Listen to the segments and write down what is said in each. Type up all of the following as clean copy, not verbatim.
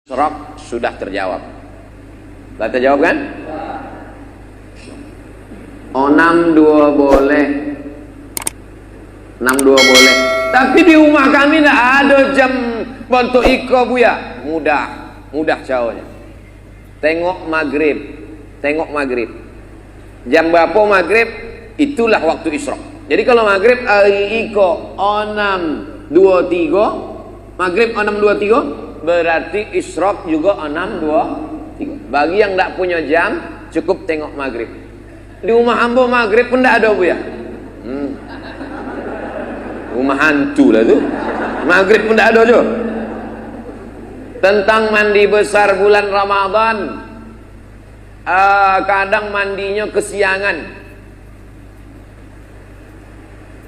Isyraq sudah terjawab. Sudah terjawab kan? 62 boleh. 62 boleh. Tapi di rumah kami tidak ada jam bentuk iko buya. Mudah caranya. Tengok maghrib. Jam berapa maghrib? Itulah waktu Isyraq. Jadi kalau maghrib hari iko 6.23, maghrib 6.23, berarti Isyraq juga 6.23. Bagi yang tidak punya jam, cukup tengok maghrib. Di rumah hamba maghrib pun tidak ada bu ya. Rumah hantu lah tu. Maghrib pun tidak ada je. Tentang mandi besar bulan Ramadan, kadang mandinya kesiangan.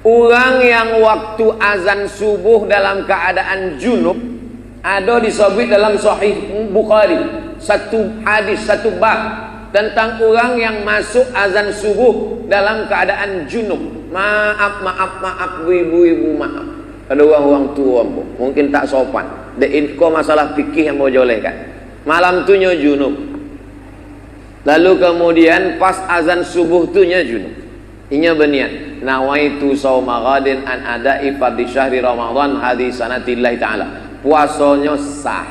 Orang yang waktu azan subuh dalam keadaan junub, ada disebut dalam Sahih Bukhari satu hadis, satu bab tentang orang yang masuk azan subuh dalam keadaan junub. Maaf ibu maaf. Ada orang tua mungkin tak sopan. Kau masalah fikih yang mau jolehkan. Malam tu nya junub. Lalu kemudian pas azan subuh tu nya junub. Inya berniat nawaitu shauma ghadin an ada'i fardhi syahri Ramadan hadis sanatillah taala. Puasanya sah,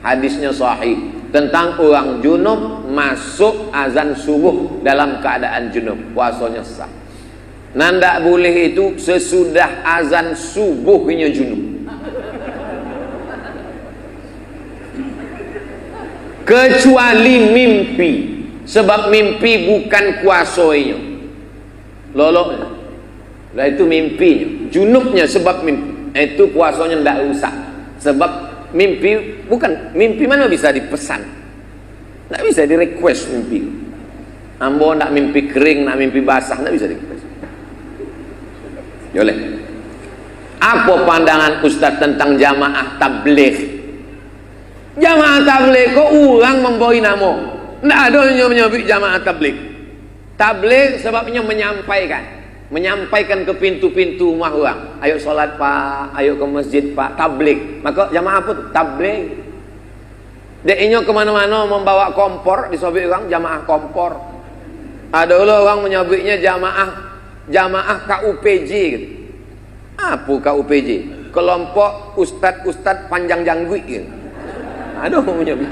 hadisnya sahih tentang orang junub masuk azan subuh dalam keadaan junub, puasanya sah. Nanda boleh itu sesudah azan subuhnya junub, kecuali mimpi, sebab mimpi bukan kuasanya, loloknya lah itu mimpinya, junubnya sebab mimpi itu puasanya tidak rusak. Sebab mimpi bukan mimpi, mana bisa dipesan, tidak bisa di request mimpi. Ambo nak mimpi kering, nak mimpi basah, tidak bisa di request. Boleh. Apa pandangan Ustaz tentang jamaah tabligh? Jamaah tabligh kok orang memberi nama, tidak ada yang menyebut jamaah tabligh. Tabligh sebabnya menyampaikan ke pintu-pintu rumah orang, ayo solat pak, ayo ke masjid pak, tabligh. Maka jamaah apa? Tabligh. Deknya kemana-mana membawa kompor, disebut orang jamaah kompor. Ada orang menyebutnya jamaah KUPJ gitu. Apa KUPJ? Kelompok ustad panjang janggut gitu. Aduh menyebut.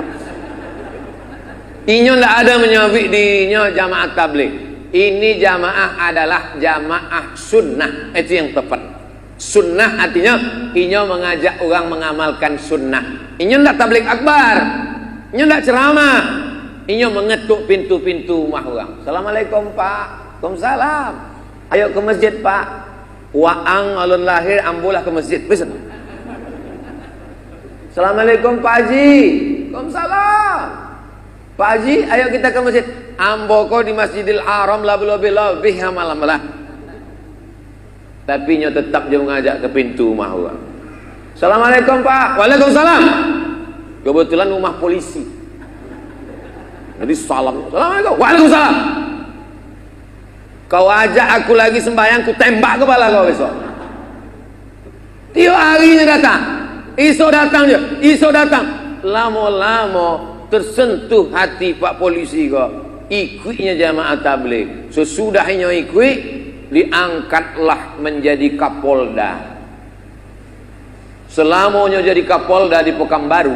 Inya tidak ada menyebut dinya jamaah tabligh. Ini jamaah adalah jamaah sunnah. Itu yang tepat. Sunnah artinya inya mengajak orang mengamalkan sunnah. Inya tidak tabligh akbar, inya tidak ceramah, inya mengetuk pintu-pintu rumah orang. Assalamualaikum pak. Waalaikumsalam. Ayo ke masjid pak. Waang alun lahir ambulah ke masjid. Bisa. Assalamualaikum Pak Haji. Waalaikumsalam. Pak Haji, ayo kita ke masjid. Amboko di Masjidil Haram lebih malam lah. Tapi nya tetap dia mengajak ke pintu rumah orang. Assalamualaikum Pak. Waalaikumsalam. Kebetulan rumah polisi. Jadi salam. Assalamualaikum. Waalaikumsalam. Kau ajak aku lagi sembahyang, ku tembak kepala kau besok. Tiap harinya datang. Iso datang. Lama-lama tersentuh hati Pak polisi kok. Ikutnya jamaah tabligh. Sesudahnya ikut, diangkatlah menjadi Kapolda. Selamanya jadi Kapolda di Pekanbaru,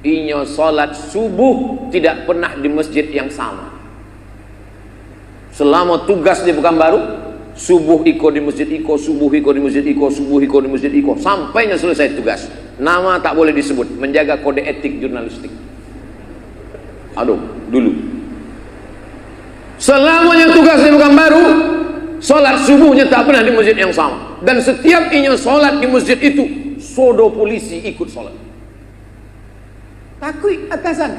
inya salat subuh tidak pernah di masjid yang sama. Selama tugas di Pekanbaru, subuh iko di masjid iko, subuh iko di masjid iko, subuh iko di masjid iko, sampainya selesai tugas. Nama tak boleh disebut, menjaga kode etik jurnalistik. Aduh, dulu. Selamanya tugas di Pekanbaru, solat subuhnya tak pernah di masjid yang sama. Dan setiap inya solat di masjid itu, sodo polisi ikut solat. Takut atasan.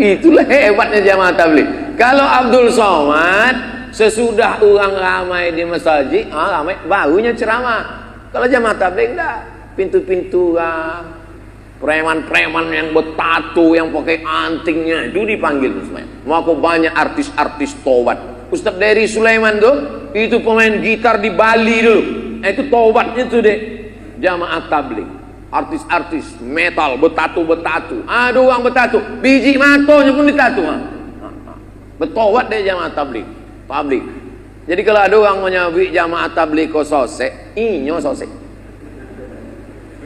Itulah hebatnya jamaah tabligh. Kalau Abdul Somad sesudah orang ramai di masjid, ramai barunya ceramah. Kalau jamaah tabligh enggak, pintu-pintu preman-preman yang bertato, yang pakai antingnya itu dipanggil semuanya. Maka banyak artis-artis tobat. Ustaz Dery Sulaiman tuh, itu pemain gitar di Bali dulu. Itu tobatnya tuh deh, jamaah tabligh. artis-artis metal betatu-betatu. Ada orang betatu, biji matonya pun ditatu. Betawat deh jamaah tabligh. Jadi kalau ada orang menyabik jamaah tabligh ko sosek, inyo sosek.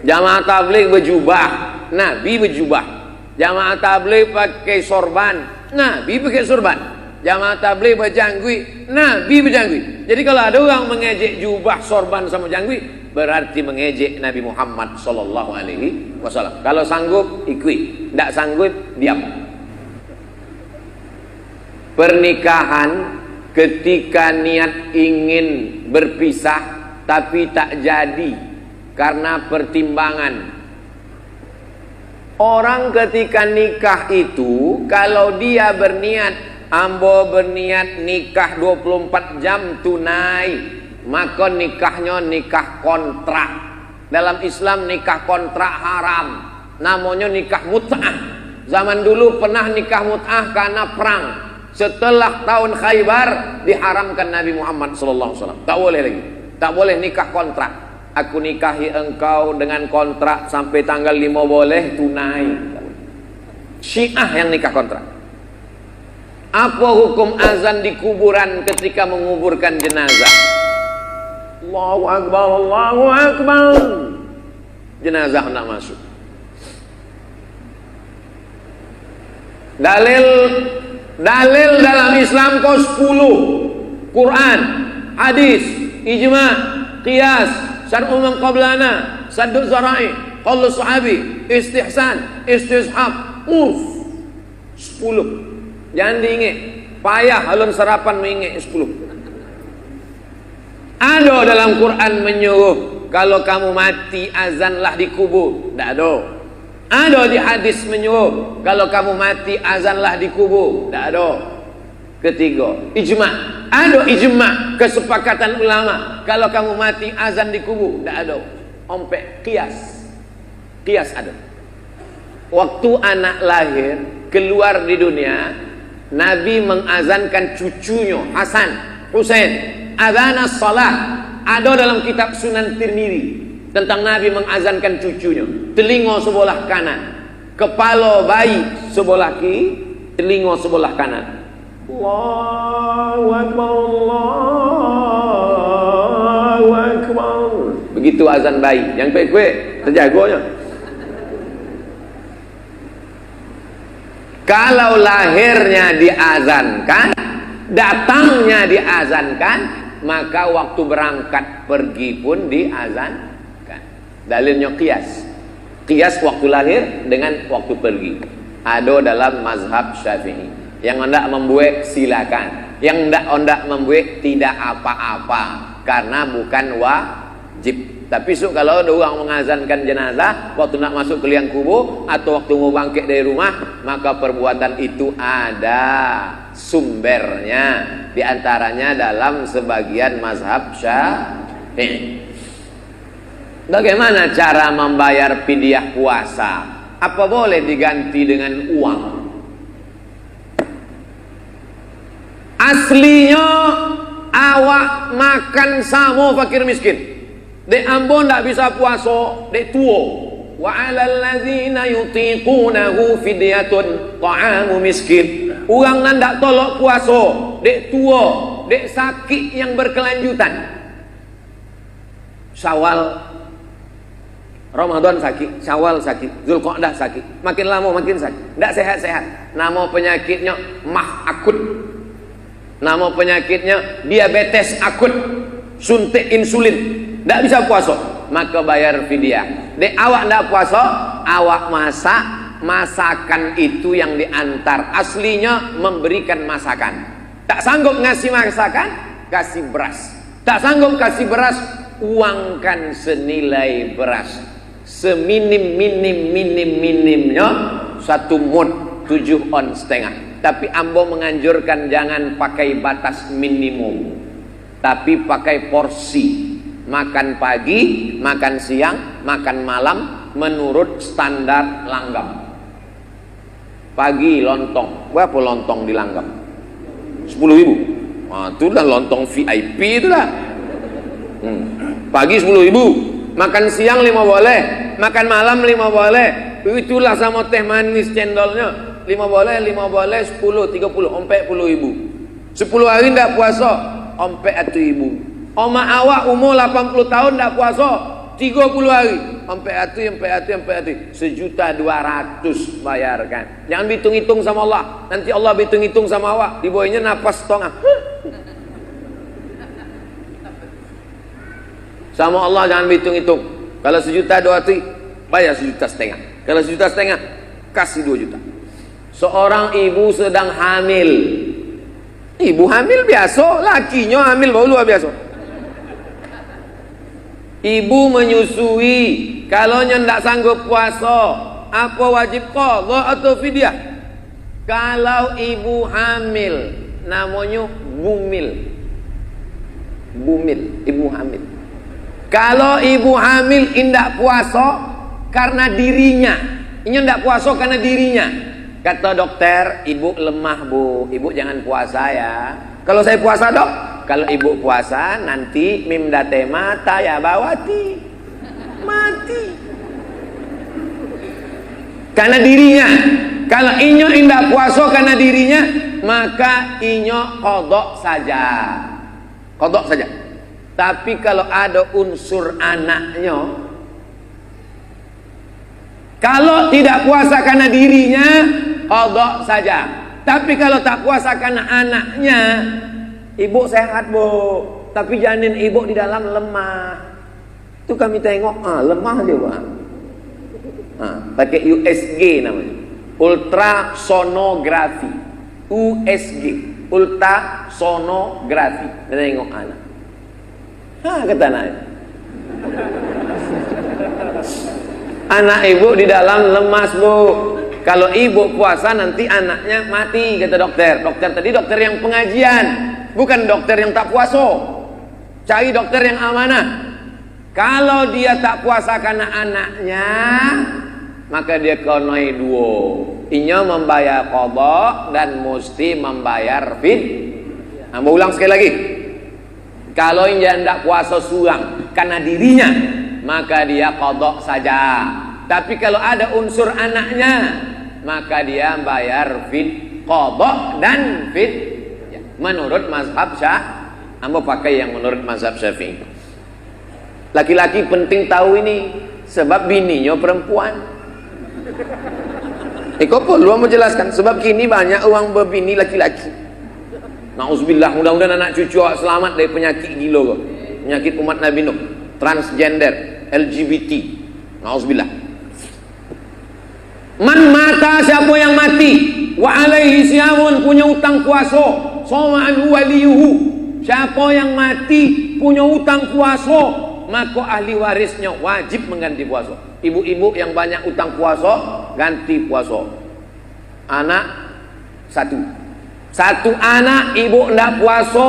Jamaah tabligh berjubah, Nabi berjubah. Jamaah tabligh pakai sorban, Nabi pakai sorban. Jamaah tabligh berjanggut, Nabi berjanggut. Jadi kalau ada orang mengejek jubah, sorban sama janggut, berarti mengejek Nabi Muhammad sallallahu alaihi wasallam. Kalau sanggup ikut, tidak sanggup diam. Pernikahan ketika niat ingin berpisah tapi tak jadi karena pertimbangan. Orang ketika nikah itu kalau dia berniat, ambo berniat nikah 24 jam tunai, maka nikahnya nikah kontrak. Dalam Islam nikah kontrak haram, namanya nikah mut'ah. Zaman dulu pernah nikah mut'ah karena perang. Setelah tahun Khaybar diharamkan Nabi Muhammad SAW. Tak boleh lagi, tak boleh nikah kontrak. Aku nikahi engkau dengan kontrak sampai tanggal 5 boleh, tunai. Syiah yang nikah kontrak. Apa hukum azan di kuburan ketika menguburkan jenazah? Allahu Akbar, Allahu Akbar. Jenazah hendak masuk. Dalil dalam Islam kau 10. Quran, hadis, ijma', qiyas, syar'u man qablana, saddu zara'i, qaulu sahabi, istihsan, istishab, urf. 10. Jangan diingat, payah alun sarapan mengingat 10. Ada dalam Quran menyuruh kalau kamu mati azanlah di kubur. Tak ada. Ada di hadis menyuruh kalau kamu mati azanlah di kubur. Tak ada. Ketiga, ijma'. Ada ijma', kesepakatan ulama kalau kamu mati azan di kubur. Tak ada. Ompek qiyas. Qiyas ada. Waktu anak lahir keluar di dunia, Nabi mengazankan cucunya Hasan, Husain. Adzan as-salah ada dalam kitab Sunan Tirmizi tentang Nabi mengazankan cucunya. Telinga sebelah kanan, kepala bayi sebelah kiri, telinga sebelah kanan. Allahu Akbar, Allahu Akbar. Begitu azan bayi. Yang kuat-kuat terjaganya. Kalau lahirnya diazankan, datangnya diazankan, maka waktu berangkat pergi pun diazankan. Dalilnya qiyas. Qiyas waktu lahir dengan waktu pergi. Ada dalam mazhab Syafi'i. Yang hendak membuat silakan. Yang hendak membuat tidak apa-apa, karena bukan wajib. Tapi kalau ada orang mengazankan jenazah waktu nak masuk ke liang kubur atau waktu mau bangkit dari rumah, maka perbuatan itu ada sumbernya, di antaranya dalam sebagian mazhab Syafi'i. Bagaimana cara membayar fidyah puasa? Apa boleh diganti dengan uang? Aslinya awak makan sama fakir miskin. Dek ambo ndak bisa puasa, dek tuo. Wa 'alal ladzina yutiqunahu fidyatun ta'amu miskin. Orang nan ndak tolok puasa, dek tuo, dek sakit yang berkelanjutan. Syawal Ramadan sakit, Syawal sakit, Zulqa'dah sakit, makin lama makin sakit, ndak sehat-sehat. Nama penyakitnya mah akut. Nama penyakitnya diabetes akut, suntik insulin. Tak bisa puasa, maka bayar fidyah. Dek awak tak puasa, awak masak, masakan itu yang diantar. Aslinya memberikan masakan. Tak sanggup ngasih masakan, kasih beras. Tak sanggup kasih beras, uangkan senilai beras. Seminim-minimnya 1 mud 7 on setengah. Tapi ambo menganjurkan jangan pakai batas minimum, tapi pakai porsi. Makan pagi, makan siang, makan malam menurut standar langgam. Pagi lontong, berapa lontong di langgam? 10.000. Nah, itu dah lontong VIP itu dah. Pagi 10.000, makan siang 5 boleh, makan malam 5 boleh. Itulah sama teh manis cendolnya 5 boleh, 10, 30, ompek 10 ribu. 10 hari ndak puasa, ompek 1 ribu. Oma awak umur 80 tahun ndak puasa, 30 hari, ompek 1.200.000 bayarkan. Jangan hitung-hitung sama Allah. Nanti Allah hitung-hitung sama awak, di bawahnya napas setengah. Sama Allah jangan hitung-hitung. Kalau 1.200.000 bayar 1.500.000. Kalau 1.500.000 kasih 2 juta. Seorang ibu sedang hamil. Ibu hamil biasa, lakinya hamil baru luar biasa. Ibu menyusui, kalau ndak sanggup puasa, apa wajib qadha atau fidyah? Kalau ibu hamil, namanya bumil. Bumil, ibu hamil. Kalau ibu hamil indak puasa karena dirinya, ini ndak puasa karena dirinya. Kata dokter, ibu lemah bu, ibu jangan puasa ya. Kalau saya puasa dok, kalau ibu puasa nanti mimdate mata ya bawati mati. Karena dirinya. Kalau inyo indak puasa karena dirinya, maka inyo kodok saja. Kodok saja. Tapi kalau ada unsur anaknya, kalau tidak puasa karena dirinya, qadha saja. Tapi kalau tak puasa karena anaknya, ibu sehat bu, tapi janin ibu di dalam lemah. Itu kami tengok, lemah dia bu. Pakai USG namanya, ultrasonografi. USG, ultrasonografi. Tengok anak. Kata anaknya. Anak ibu di dalam lemas bu. Kalau ibu puasa nanti anaknya mati, kata dokter. Dokter tadi dokter yang pengajian, bukan dokter yang tak puasa. Cari dokter yang amanah. Kalau dia tak puasa karena anaknya, maka dia konoi 2. Inya membayar qadha dan mesti membayar fidyah. Mau ulang sekali lagi. Kalau dia tidak puasa surang karena dirinya, maka dia qadha saja. Tapi kalau ada unsur anaknya, maka dia bayar qadha dan fidyah. Menurut mazhab Syafi'i. Ambo pakai yang menurut mazhab Syafi'i. Laki-laki penting tahu ini, sebab bininya perempuan. Kok perlu menjelaskan, sebab kini banyak orang berbini laki-laki. Nauzubillah, mudah-mudahan anak cucu selamat dari penyakit gila, penyakit umat Nabi Nuh, transgender, LGBT. Nauzubillah. Man mata, siapa yang mati, wa alaihi siyamun, punya utang puasa, sama anhu waliyuhu, siapa yang mati punya utang puasa, maka ahli warisnya wajib mengganti puasa. Ibu-ibu yang banyak utang puasa, ganti puasa. Anak satu anak ibu ndak puasa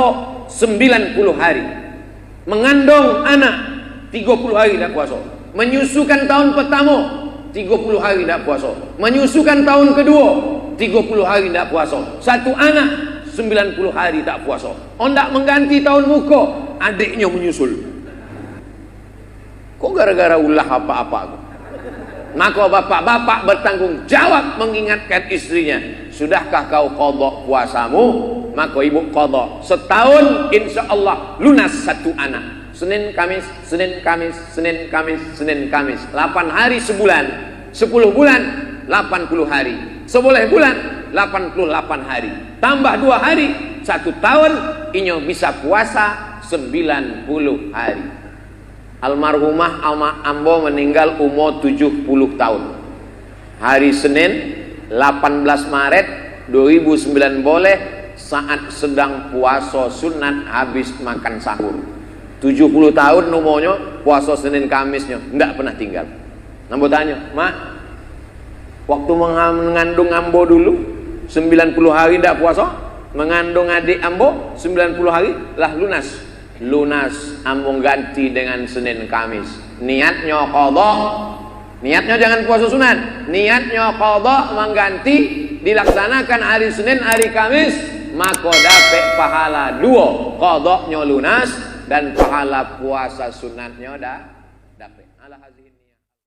90 hari. Mengandung anak 30 hari ndak puasa. Menyusukan tahun pertama 30 hari ndak puasa. Menyusukan tahun kedua 30 hari ndak puasa. Satu anak 90 hari tak puasa. Ndak mengganti tahun muka, adiknya menyusul. Kok gara-gara ulah apa-apa? Maka bapak-bapak bertanggung jawab mengingatkan istrinya, sudahkah kau qadha puasamu? Maka ibu qadha. Setahun insya Allah lunas satu anak. Senin Kamis, Senin Kamis, Senin Kamis, Senin Kamis. 8 hari sebulan. 10 bulan 80 hari. 11 bulan 88 hari. Tambah 2 hari 1 tahun, inyo bisa puasa 90 hari. Almarhumah Ambo meninggal umur 70 tahun. Hari Senin 18 Maret 2009 boleh, saat sedang puasa sunat habis makan sahur. 70 tahun umurnya, puasa Senin Kamisnya enggak pernah tinggal. Ambo tanya, "Mak, waktu mengandung Ambo dulu 90 hari enggak puasa? Mengandung adik Ambo 90 hari lah lunas." Lunas, Ambo ganti dengan Senin Kamis. Niatnya qadha. Niatnya jangan puasa sunat. Niatnya qadha, mengganti, dilaksanakan hari Senin, hari Kamis, maka dapat pahala 2. Qadhanya lunas dan pahala puasa sunatnya dah